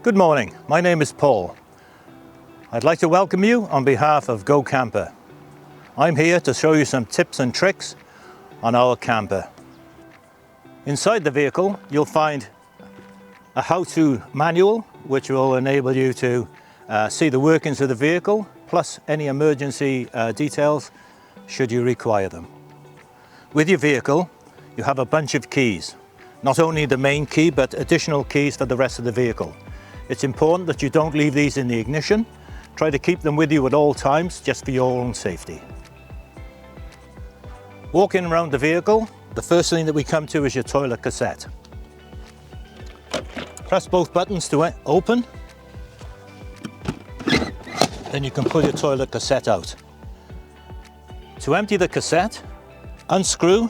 Good morning, my name is Paul. I'd like to welcome you on behalf of Go Camper. I'm here to show you some tips and tricks on our camper. Inside the vehicle you'll find a how-to manual which will enable you to see the workings of the vehicle, plus any emergency details should you require them. With your vehicle you have a bunch of keys, not only the main key but additional keys for the rest of the vehicle. It's important that you don't leave these in the ignition. Try to keep them with you at all times, just for your own safety. Walking around the vehicle, the first thing that we come to is your toilet cassette. Press both buttons to open, then you can pull your toilet cassette out. To empty the cassette, unscrew,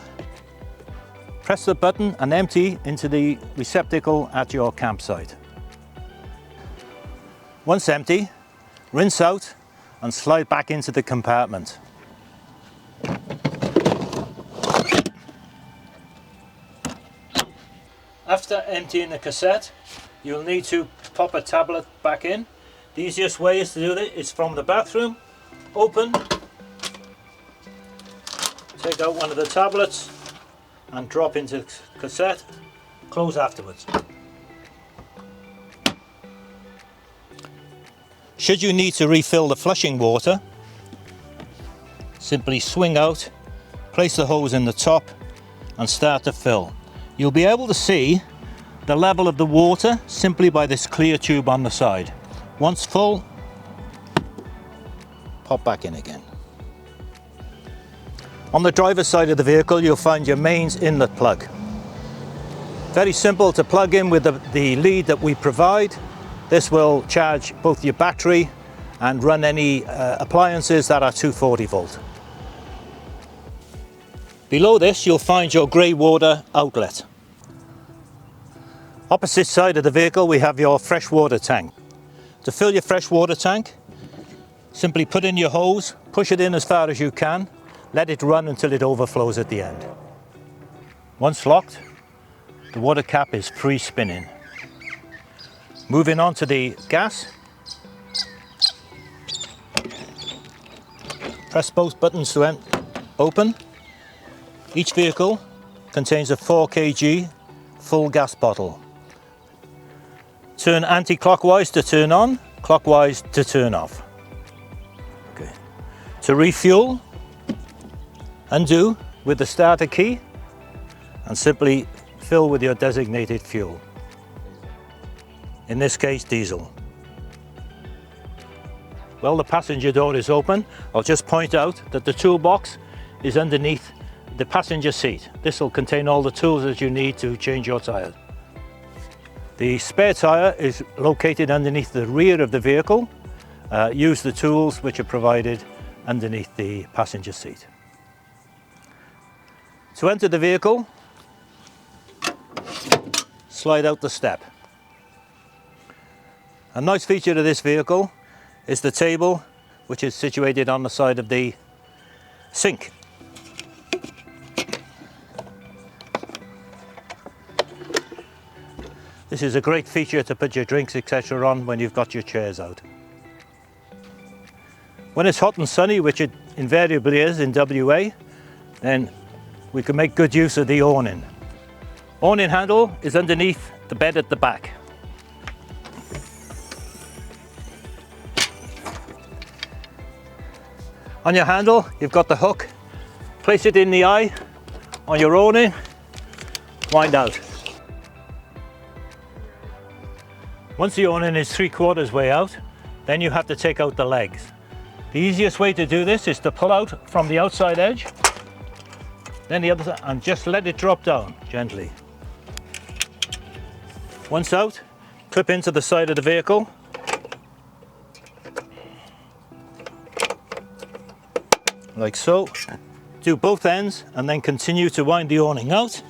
press the button and empty into the receptacle at your campsite. Once empty, rinse out and slide back into the compartment. After emptying the cassette, you'll need to pop a tablet back in. The easiest way is to do that is from the bathroom, open, take out one of the tablets and drop into the cassette, close afterwards. Should you need to refill the flushing water, simply swing out, place the hose in the top and start to fill. You'll be able to see the level of the water simply by this clear tube on the side. Once full, pop back in again. On the driver's side of the vehicle you'll find your mains inlet plug. Very simple to plug in with the lead that we provide. This will charge both your battery and run any appliances that are 240 volt. Below this you'll find your grey water outlet. Opposite side of the vehicle we have your freshwater tank. To fill your freshwater tank, simply put in your hose, push it in as far as you can, let it run until it overflows at the end. Once locked, the water cap is free spinning. Moving on to the gas, press both buttons to open. Each vehicle contains a 4 kg full gas bottle. Turn anti-clockwise to turn on, clockwise to turn off. Okay. To refuel, undo with the starter key and simply fill with your designated fuel. In this case, diesel. Well, the passenger door is open. I'll just point out that the toolbox is underneath the passenger seat. This will contain all the tools that you need to change your tyre. The spare tyre is located underneath the rear of the vehicle. Use the tools which are provided underneath the passenger seat. To enter the vehicle, slide out the step. A nice feature of this vehicle is the table which is situated on the side of the sink. This is a great feature to put your drinks etc. on when you've got your chairs out. When it's hot and sunny, which it invariably is in WA, then we can make good use of the awning. Awning handle is underneath the bed at the back. On your handle, you've got the hook. Place it in the eye on your awning, wind out. Once the awning is 3/4 way out, then you have to take out the legs. The easiest way to do this is to pull out from the outside edge, then the other side, and just let it drop down gently. Once out, clip into the side of the vehicle. Like so. Do both ends and then continue to wind the awning out.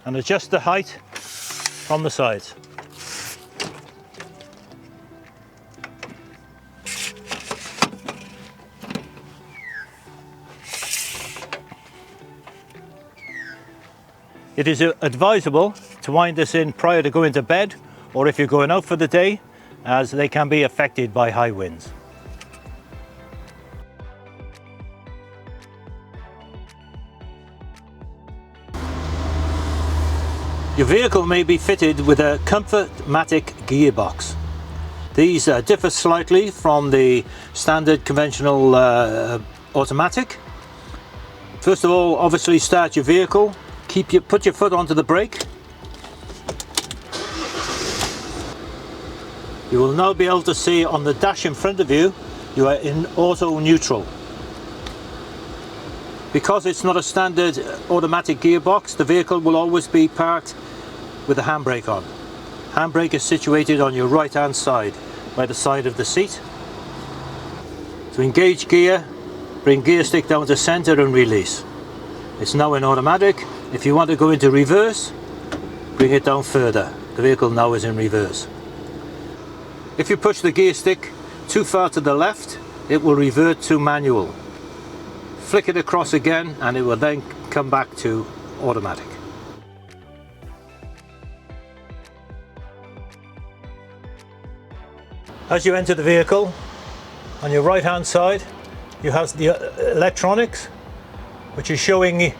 And adjust the height from the sides. It is advisable to wind this in prior to going to bed, or if you're going out for the day, as they can be affected by high winds. Your vehicle may be fitted with a Comfort-Matic gearbox. These differ slightly from the standard conventional automatic. First of all, obviously start your vehicle. Put your foot onto the brake. You will now be able to see on the dash in front of you, you are in auto neutral. Because it's not a standard automatic gearbox, the vehicle will always be parked with the handbrake on. Handbrake is situated on your right hand side, by the side of the seat. To engage gear, bring gear stick down to center and release. It's now in automatic. If you want to go into reverse, bring it down further. The vehicle now is in reverse. If you push the gear stick too far to the left, it will revert to manual. Flick it across again and it will then come back to automatic. As you enter the vehicle, on your right hand side you have the electronics, which is showing,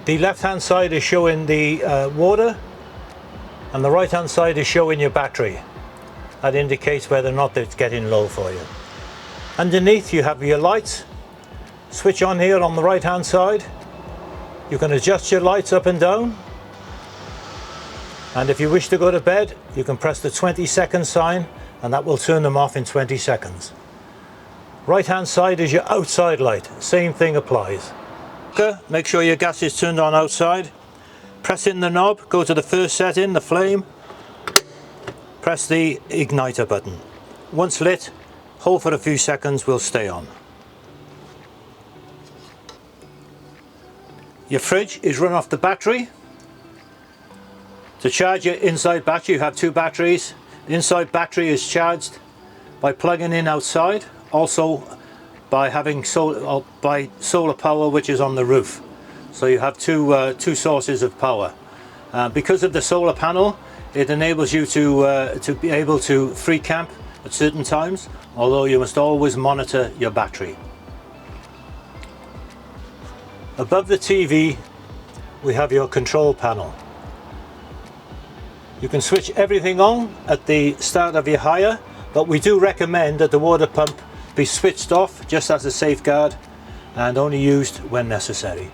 the left hand side is showing the water and the right hand side is showing your battery. That indicates whether or not it's getting low for you. Underneath you have your lights. Switch on here on the right hand side. You can adjust your lights up and down, and if you wish to go to bed you can press the 20-second sign and that will turn them off in 20 seconds. Right hand side is your outside light. Same thing applies. Okay, make sure your gas is turned on outside. Press in the knob, go to the first setting, the flame. Press the igniter button. Once lit, hold for a few seconds, will stay on. Your fridge is run off the battery. To charge your inside battery, you have two batteries. The inside battery is charged by plugging in outside, also by having solar power, which is on the roof. So you have two sources of power. Because of the solar panel, it enables you to be able to free camp at certain times, although you must always monitor your battery. Above the TV we have your control panel. You can switch everything on at the start of your hire, but we do recommend that the water pump be switched off just as a safeguard and only used when necessary.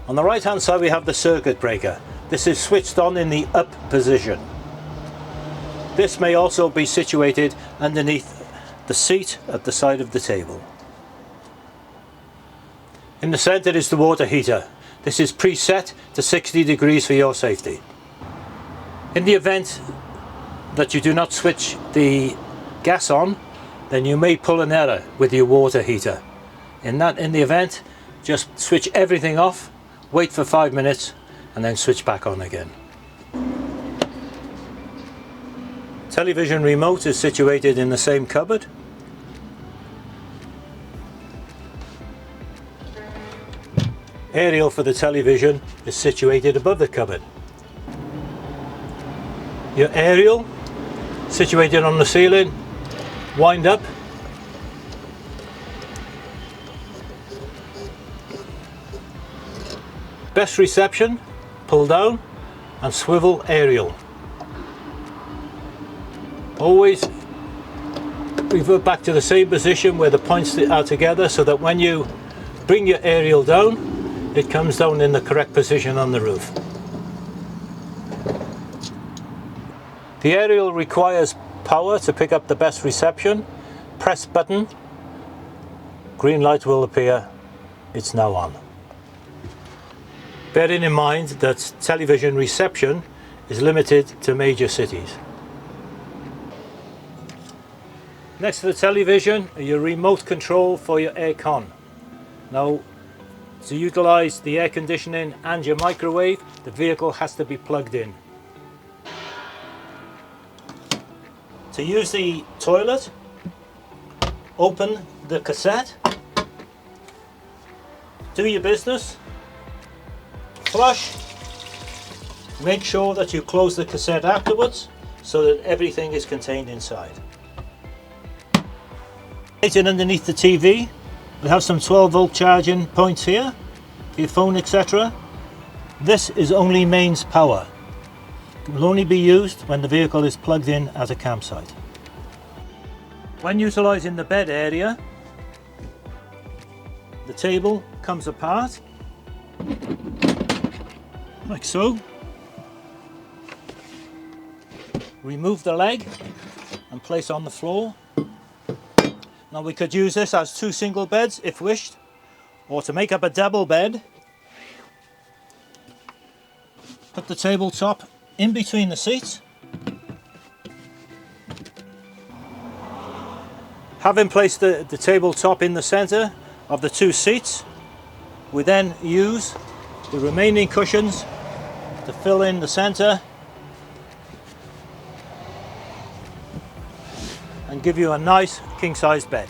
On the right hand side we have the circuit breaker. This is switched on in the up position. This may also be situated underneath the seat at the side of the table. In the center is the water heater. This is preset to 60 degrees for your safety. In the event that you do not switch the gas on, then you may pull an error with your water heater. In the event, just switch everything off, wait for 5 minutes and then switch back on again. Television remote is situated in the same cupboard. Aerial for the television is situated above the cupboard. Your aerial, situated on the ceiling, wind up. Best reception, pull down and swivel aerial. Always revert back to the same position where the points are together, so that when you bring your aerial down, it comes down in the correct position on the roof. The aerial requires power to pick up the best reception. Press button, green light will appear, it's now on. Bearing in mind that television reception is limited to major cities. Next to the television are your remote control for your air con. Now, to utilise the air conditioning and your microwave, the vehicle has to be plugged in. To use the toilet, open the cassette, do your business, flush, Make sure that you close the cassette afterwards so that everything is contained inside. Right underneath the TV, we have some 12-volt charging points here for your phone, etc. This is only mains power. It will only be used when the vehicle is plugged in at a campsite. When utilising the bed area, the table comes apart like so. Remove the leg and place on the floor. Now we could use this as 2 single beds if wished, or to make up a double bed. Put the tabletop in between the seats. Having placed the tabletop in the centre of the 2 seats, we then use the remaining cushions to fill in the centre and give you a nice king-size bed.